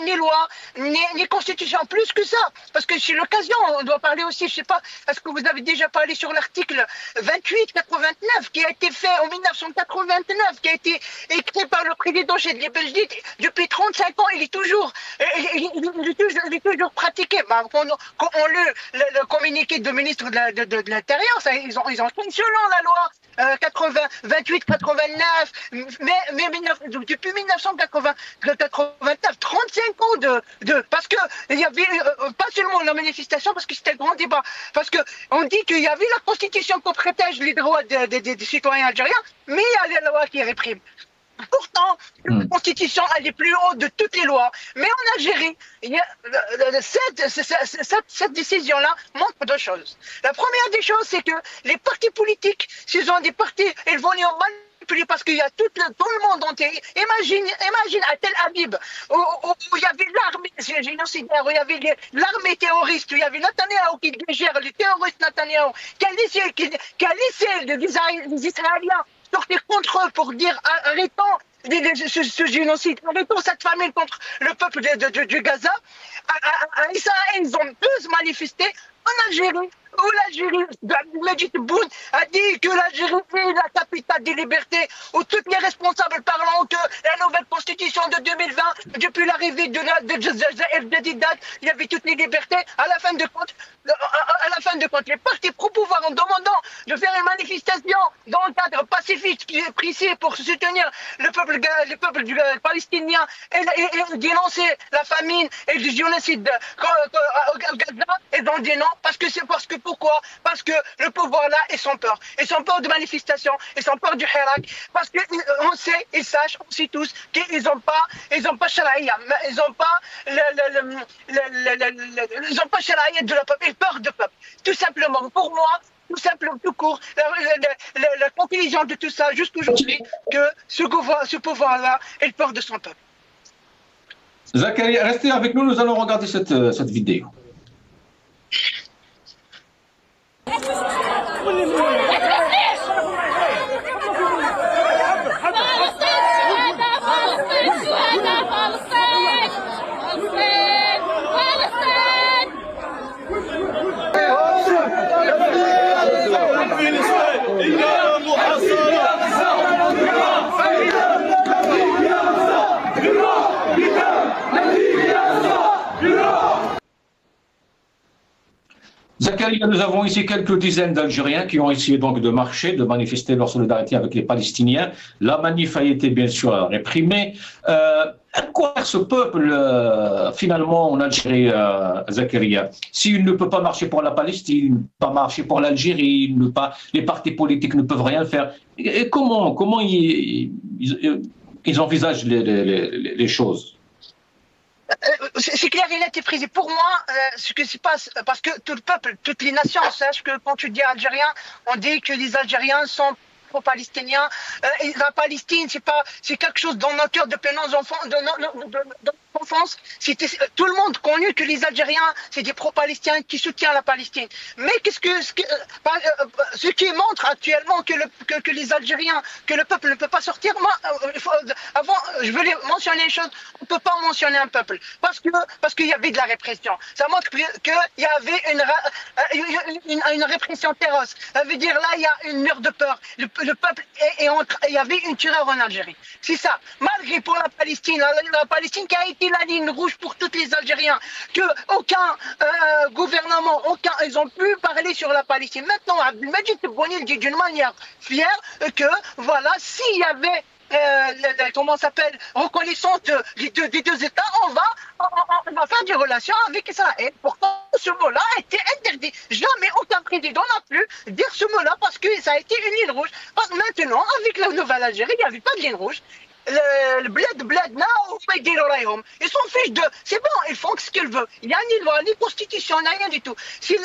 Speaker 7: ni loi, ni Constitution, plus que ça. Parce que c'est l'occasion, on doit parler aussi, je ne sais pas, est-ce que vous avez déjà parlé sur l'article 28-89 qui a été fait en 1989, qui a été écrit par le président Chedli Bejdid. Depuis 35 ans, il est toujours pratiqué. Quand on lit le communiqué de ministre de l'Intérieur, ils ont selon la loi 28-89, mais depuis 1989, 35 ans parce que il y avait pas seulement la manifestation, parce que c'était un grand débat, parce que on dit qu'il y avait la Constitution qui protège les droits des citoyens algériens, mais il y a la loi qui réprime. Pourtant, la Constitution, elle est plus haute de toutes les lois. Mais en Algérie, cette décision-là montre deux choses. La première des choses, c'est que les partis politiques, s'ils sont des partis, ils vont les manipuler parce qu'il y a tout le monde entier. Imagine à Tel Aviv, où il y avait l'armée génocidaire, où il y avait l'armée terroriste, où il y avait Netanyahou qui gère les terroristes Netanyahou, qui a laissé les Israéliens sortir contre eux pour dire arrêtons ce génocide, arrêtons cette famine contre le peuple du Gaza. À Israël, ils ont tous manifesté. En Algérie, où l'Algérie, Majid Tebboune a dit que l'Algérie est la capitale des libertés, où tous les responsables parlant que la nouvelle constitution de 2020, depuis l'arrivée de Didat, il y avait toutes les libertés. À la fin de compte, les partis pro-pouvoir, en demandant de faire une manifestation dans un cadre pacifique précis pour soutenir le peuple palestinien et dénoncer la famine et le génocide au Gaza, ils ont dit non. Pourquoi? Parce que le pouvoir là, ils ont peur. Ils ont peur de manifestations, ils ont peur du Hirak, parce qu'on sait, on sait tous qu'ils n'ont pas Sharaïa, ils n'ont pas Sharaïa de la peuple, ils ont peur de peuple. Tout simplement, pour moi, tout court, la conclusion de tout ça, juste aujourd'hui, que ce pouvoir-là, il peur de son peuple.
Speaker 1: Zakaria, restez avec nous, nous allons regarder cette vidéo. Zakaria, nous avons ici quelques dizaines d'Algériens qui ont essayé donc de marcher, de manifester leur solidarité avec les Palestiniens. La manif a été bien sûr réprimée. À quoi sert ce peuple finalement en Algérie, Zakaria? S'il ne peut pas marcher pour la Palestine, pas marcher pour l'Algérie, les partis politiques ne peuvent rien faire. Et comment ils envisagent les choses?
Speaker 7: C'est clair, il a été pris. Pour moi, ce qui se passe, parce que tout le peuple, toutes les nations sachent que quand tu dis Algérien, on dit que les Algériens sont pro-palestiniens. La Palestine, c'est quelque chose dans nos cœurs depuis nos enfants, enfance. Tout le monde connu que les Algériens, c'est des pro-palestiniens qui soutiennent la Palestine. Mais ce qui montre actuellement que les Algériens, que le peuple ne peut pas sortir, moi, avant, je veux mentionner une chose, on ne peut pas mentionner un peuple, parce qu'il y avait de la répression. Ça montre qu'il y avait une répression féroce. Ça veut dire là, il y a une mur de peur. Le peuple il y avait une terreur en Algérie. C'est ça. Malgré pour la Palestine qui a été la ligne rouge pour tous les Algériens, que aucun gouvernement, ils ont pu parler sur la Palestine. Maintenant, Abdelmajid Tebboune dit d'une manière fière que voilà, s'il y avait comment s'appelle, reconnaissance des deux États, on va faire des relations avec Israël. Pourtant, ce mot-là a été interdit. Jamais aucun président n'a pu dire ce mot-là parce que ça a été une ligne rouge. Parce que maintenant, avec la nouvelle Algérie, il n'y avait pas de ligne rouge. Le bled, ils s'en fichent de. C'est bon, ils font ce qu'ils veulent. Il y a ni loi, ni constitution, ni rien du tout. Si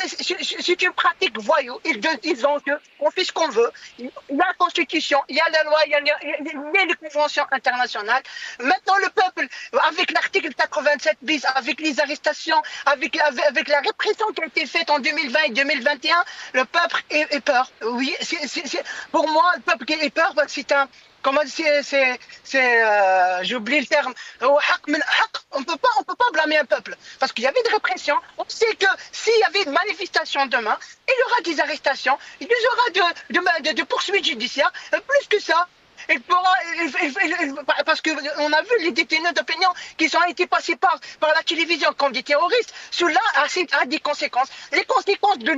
Speaker 7: tu pratiques voyou, ils ont que on fait ce qu'on veut. Il y a la constitution, il y a la loi, il y a les conventions internationales. Maintenant, le peuple, avec l'article 87 bis, avec les arrestations, avec la répression qui a été faite en 2020 et 2021, le peuple est peur. Oui, pour moi, le peuple qui est peur, c'est un. Comment j'ai oublié le terme. On peut pas blâmer un peuple parce qu'il y avait des répressions. On sait que s'il y avait une manifestation demain, il y aura des arrestations, il y aura de poursuites judiciaires. Plus que ça. Parce qu'on a vu les détenus d'opinion qui ont été passés par la télévision comme des terroristes. Cela a des conséquences. Les conséquences de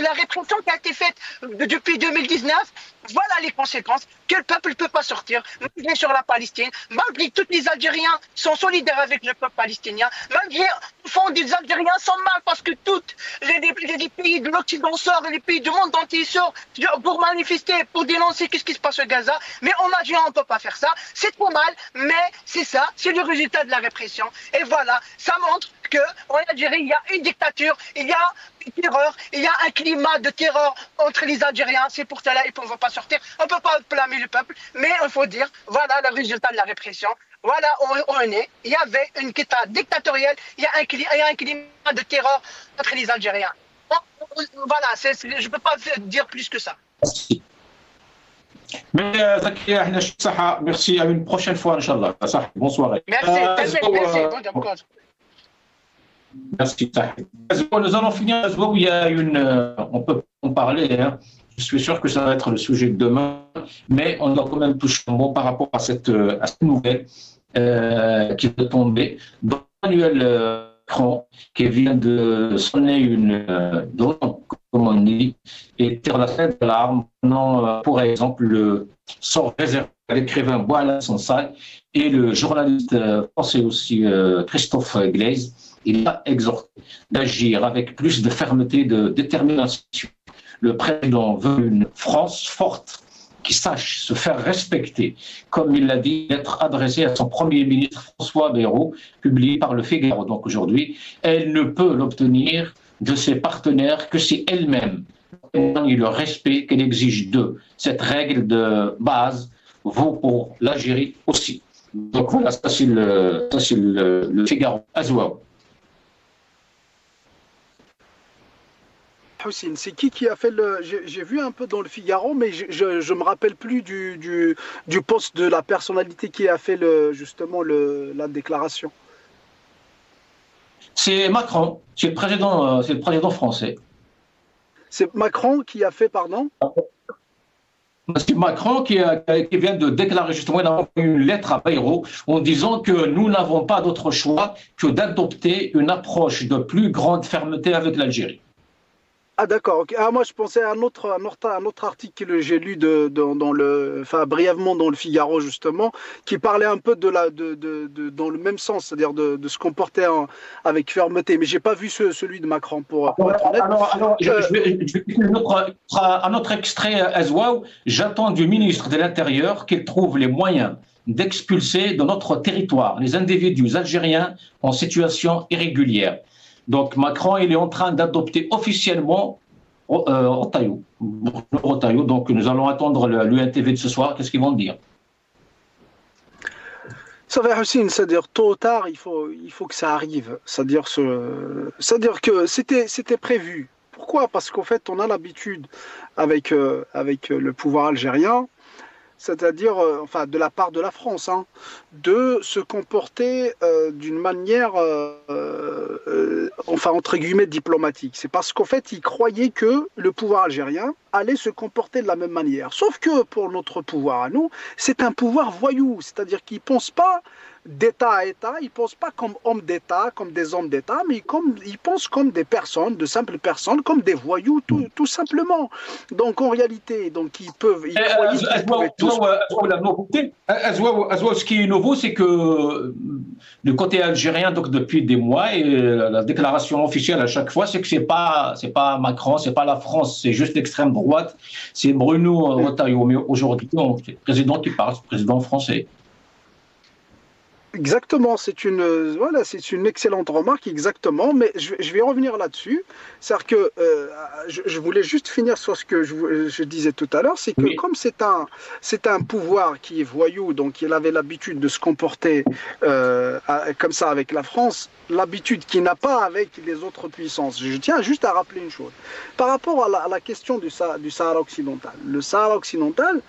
Speaker 7: la répression qui a été faite depuis 2019, voilà les conséquences, que le peuple ne peut pas sortir, malgré sur la Palestine, malgré tous les Algériens sont solidaires avec le peuple palestinien, malgré au fond des Algériens sont mal parce que tous les pays de l'Occident sortent, les pays du monde entier sortent pour manifester, pour dénoncer ce qui se passe au Gaza, mais en Algérie on ne peut pas faire ça, c'est trop mal, mais c'est ça, c'est le résultat de la répression, et voilà, ça montre qu'en Algérie il y a une dictature, il y a une terreur, il y a un climat de terreur entre les Algériens, c'est pour cela qu'ils ne vont pas sortir, on ne peut pas blâmer le peuple, mais il faut dire, voilà le résultat de la répression, voilà où on est, il y avait une dictatoriale, il y a un climat de terreur entre les Algériens. Voilà, je ne peux pas dire plus que ça.
Speaker 1: Merci. Mais merci, à une prochaine fois, Inch'Allah. Bonsoir.
Speaker 7: Merci.
Speaker 1: Merci. Nous allons finir. Il y a on peut en parler. Hein. Je suis sûr que ça va être le sujet de demain, mais on doit quand même toucher un mot par rapport à cette nouvelle qui est tombée dans Emmanuel Macron, qui vient de sonner une comme on dit, et tire la tête de l'arme. Pour exemple, le sort réservé à l'écrivain Boualem Sansal et le journaliste français aussi Christophe Glaise. Il a exhorté d'agir avec plus de fermeté, de détermination. Le président veut une France forte qui sache se faire respecter, comme il l'a dit, être adressé à son premier ministre François Bayrou, publié par Le Figaro. Donc aujourd'hui, elle ne peut l'obtenir de ses partenaires que si elle-même témoigne le respect qu'elle exige d'eux. Cette règle de base vaut pour l'Algérie aussi. Donc voilà, ça c'est le Figaro. Azouaou.
Speaker 2: Houssine, c'est qui a fait le. J'ai vu un peu dans le Figaro, mais je me rappelle plus du poste de la personnalité qui a fait justement la déclaration.
Speaker 1: C'est Macron, c'est le président français.
Speaker 2: C'est Macron qui a fait, pardon?
Speaker 1: C'est Macron qui vient de déclarer justement, il a envoyé une lettre à Bayrou en disant que nous n'avons pas d'autre choix que d'adopter une approche de plus grande fermeté avec l'Algérie.
Speaker 2: Ah d'accord. Okay. Ah, moi je pensais à un autre article que j'ai lu brièvement dans le Figaro justement, qui parlait un peu dans le même sens, c'est-à-dire de se comporter avec fermeté. Mais j'ai pas vu celui de Macron pour être honnête.
Speaker 1: Alors je vais un autre extrait Azouaou. J'attends du ministre de l'Intérieur qu'il trouve les moyens d'expulser de notre territoire les individus algériens en situation irrégulière. Donc Macron, il est en train d'adopter officiellement Rotaillot. Donc nous allons attendre l'UNTV de ce soir. Qu'est-ce qu'ils vont dire?
Speaker 2: Ça va, Houssine, c'est-à-dire tôt ou tard, il faut que ça arrive. C'est-à-dire que c'était prévu. Pourquoi? Parce qu'en fait, on a l'habitude avec le pouvoir algérien, c'est-à-dire, de la part de la France, hein, de se comporter d'une manière, entre guillemets, diplomatique. C'est parce qu'en fait, ils croyaient que le pouvoir algérien allait se comporter de la même manière. Sauf que pour notre pouvoir à nous, c'est un pouvoir voyou, c'est-à-dire qu'ils ne pensent pas d'État à État, ils ne pensent pas comme hommes d'État, comme des hommes d'État, mais ils pensent comme des personnes, de simples personnes, comme des voyous, tout simplement. Donc en réalité, donc ils croyaient qu'ils pouvaient tous...
Speaker 1: Ce qui est nouveau, c'est que du côté algérien, donc depuis des mois, et la déclaration officielle à chaque fois, c'est que c'est pas Macron, c'est pas la France, c'est juste l'extrême droite, c'est Bruno Retailleau. Mais aujourd'hui, c'est le président qui parle, c'est le président français.
Speaker 2: Exactement, c'est une excellente remarque, exactement, mais je vais revenir là-dessus. C'est-à-dire que je voulais juste finir sur ce que je disais tout à l'heure, c'est que comme c'est un pouvoir qui est voyou, donc il avait l'habitude de se comporter comme ça avec la France, l'habitude qu'il n'a pas avec les autres puissances. Je tiens juste à rappeler une chose. Par rapport à la question du Sahara occidental, le Sahara occidental,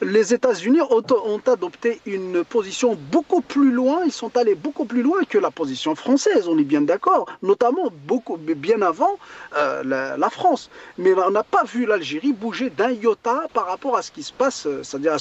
Speaker 2: les États-Unis ont adopté une position beaucoup plus loin. Ils sont allés beaucoup plus loin que la position française, on est bien d'accord, notamment bien avant la France. Mais on n'a pas vu l'Algérie bouger d'un iota par rapport à ce qui se passe, c'est-à-dire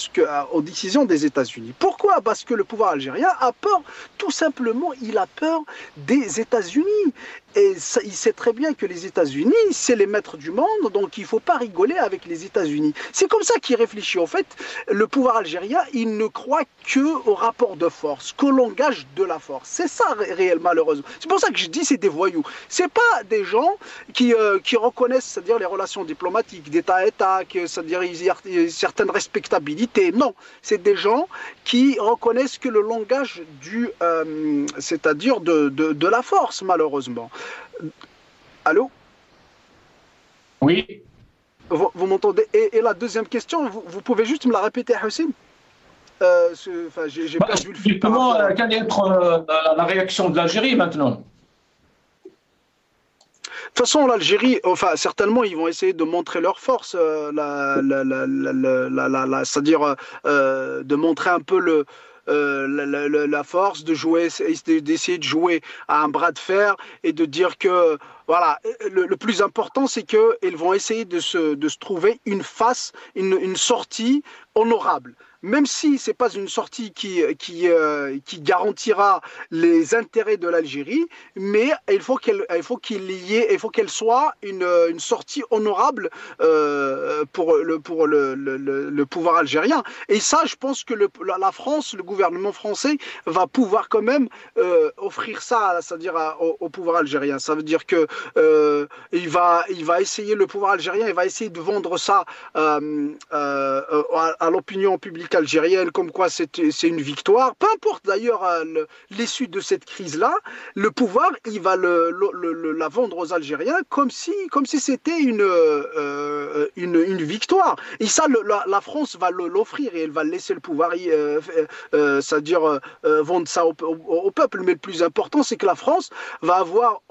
Speaker 2: aux décisions des États-Unis. Pourquoi? Parce que le pouvoir algérien a peur, tout simplement, il a peur des États-Unis. Et il sait très bien que les États-Unis, c'est les maîtres du monde, donc il ne faut pas rigoler avec les États-Unis. C'est comme ça qu'il réfléchit. En fait, le pouvoir algérien, il ne croit qu'au rapport de force, qu'au langage de la force. C'est ça réel, malheureusement. C'est pour ça que je dis c'est des voyous. C'est pas des gens qui reconnaissent, c'est-à-dire les relations diplomatiques d'État à État, c'est-à-dire il y a certaines respectabilités. Non, c'est des gens qui reconnaissent que le langage c'est-à-dire de la force, malheureusement. Allô?
Speaker 1: Oui.
Speaker 2: Vous m'entendez? Et la deuxième question, vous pouvez juste me la répéter, Hussein? J'ai perdu le fil.
Speaker 1: Comment quelle est la réaction de l'Algérie maintenant?
Speaker 2: De toute façon, l'Algérie, enfin, certainement, ils vont essayer de montrer leur force, c'est-à-dire de montrer un peu la force de jouer, d'essayer de jouer à un bras de fer et de dire que voilà, le plus important, c'est qu'ils vont essayer de se trouver une sortie honorable. Même si ce n'est pas une sortie qui garantira les intérêts de l'Algérie, mais il faut qu'elle soit une sortie honorable pour le pouvoir algérien. Et ça, je pense que la France, le gouvernement français, va pouvoir quand même offrir ça, c'est-à-dire au pouvoir algérien. Ça veut dire que il va essayer, le pouvoir algérien, il va essayer de vendre ça à l'opinion publique algérienne, comme quoi c'est une victoire. Peu importe d'ailleurs l'issue de cette crise-là, le pouvoir, il va la vendre aux Algériens comme si c'était une victoire. Et ça, la France va l'offrir et elle va laisser le pouvoir, c'est-à-dire vendre ça au peuple. Mais le plus important, c'est que la France va avoir,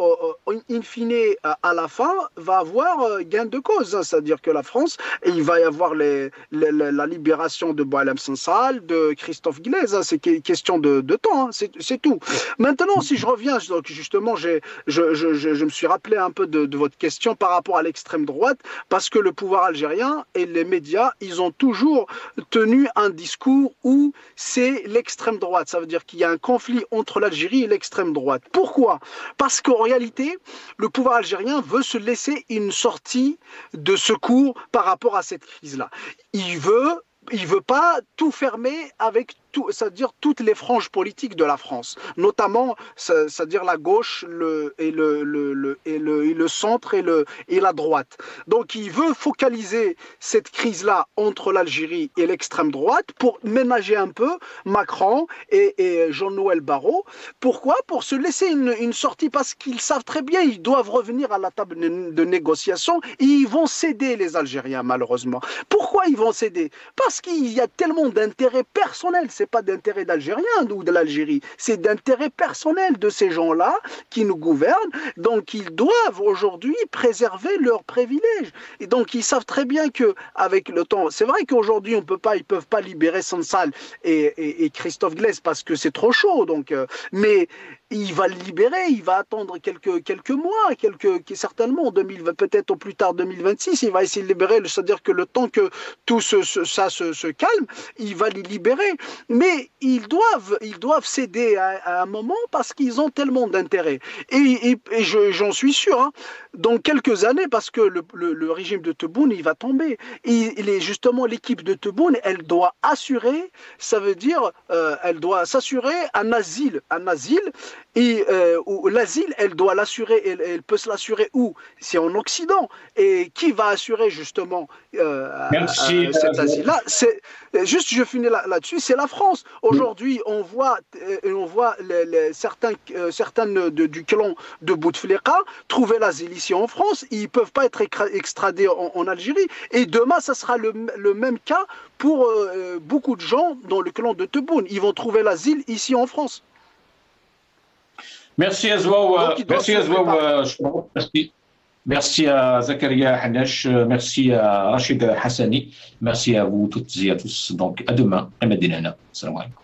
Speaker 2: in fine, à la fin, va avoir gain de cause. Hein. C'est-à-dire que la France, il va y avoir la libération de Boualem Sansal, de Christophe Guilez, hein, c'est question de temps, hein, c'est tout. Maintenant, si je reviens, donc justement, je me suis rappelé un peu de votre question par rapport à l'extrême droite, parce que le pouvoir algérien et les médias, ils ont toujours tenu un discours où c'est l'extrême droite. Ça veut dire qu'il y a un conflit entre l'Algérie et l'extrême droite. Pourquoi? Parce qu'en réalité, le pouvoir algérien veut se laisser une sortie de secours par rapport à cette crise-là. Il veut pas tout fermer avec c'est-à-dire toutes les franges politiques de la France, notamment c'est-à-dire la gauche, le centre et la droite. Donc il veut focaliser cette crise-là entre l'Algérie et l'extrême droite pour ménager un peu Macron et Jean-Noël Barrot. Pourquoi? Pour se laisser une sortie, parce qu'ils savent très bien, ils doivent revenir à la table de négociation et ils vont céder, les Algériens, malheureusement. Pourquoi ils vont céder? Parce qu'il y a tellement d'intérêts personnels. C'est pas d'intérêt d'Algériens ou de l'Algérie, c'est d'intérêt personnel de ces gens-là qui nous gouvernent. Donc ils doivent aujourd'hui préserver leurs privilèges. Et donc ils savent très bien que avec le temps, c'est vrai qu'aujourd'hui ils peuvent pas libérer Sansal et Christophe Glaise parce que c'est trop chaud. Donc, mais il va le libérer, il va attendre quelques mois, certainement, peut-être au plus tard 2026, il va essayer de libérer, c'est-à-dire que le temps que tout ça se calme, il va les libérer. Mais ils doivent céder à un moment parce qu'ils ont tellement d'intérêt. Et j'en suis sûr, hein, dans quelques années, parce que le régime de Tebboune, il va tomber. Justement, l'équipe de Tebboune, elle doit assurer, ça veut dire, elle doit s'assurer un asile. Et l'asile, elle doit l'assurer, elle peut se l'assurer où? C'est en Occident. Et qui va assurer justement cet asile-là? Juste, je finis là-dessus, c'est la France. Aujourd'hui, on voit certains du clan de Bouteflika trouver l'asile ici en France. Ils ne peuvent pas être extradés en Algérie. Et demain, ça sera le même cas pour beaucoup de gens dans le clan de Tebboune. Ils vont trouver l'asile ici en France.
Speaker 1: Merci Azwaou, merci à Zakaria Hanash, merci à Rachid Hassani, merci à vous toutes et à tous. Donc à demain, à Medinana. Salam alaikum.